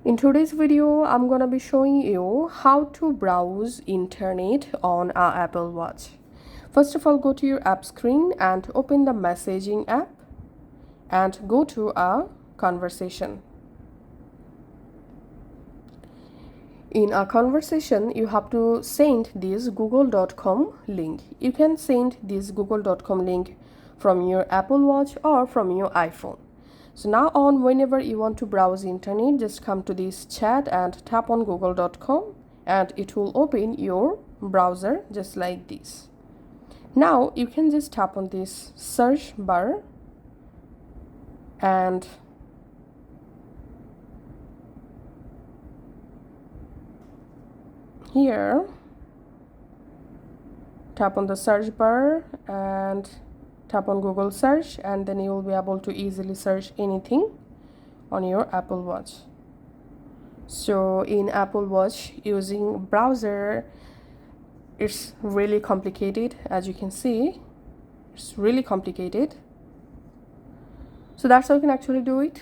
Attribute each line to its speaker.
Speaker 1: In today's video, I'm gonna be showing you how to browse internet on our Apple Watch. First of all, go to your app screen and open the messaging app and go to a conversation. In a conversation, you have to send this google.com link. You can send this google.com link from your Apple Watch or from your iPhone. So now on, whenever you want to browse internet, just come to this chat and tap on google.com and it will open your browser just like this. Now you can just tap on this search bar and here tap on the search bar and tap on Google search, and then you will be able to easily search anything on your Apple Watch. So in Apple Watch, using browser, it's really complicated. As you can see, it's really complicated. So that's how you can actually do it.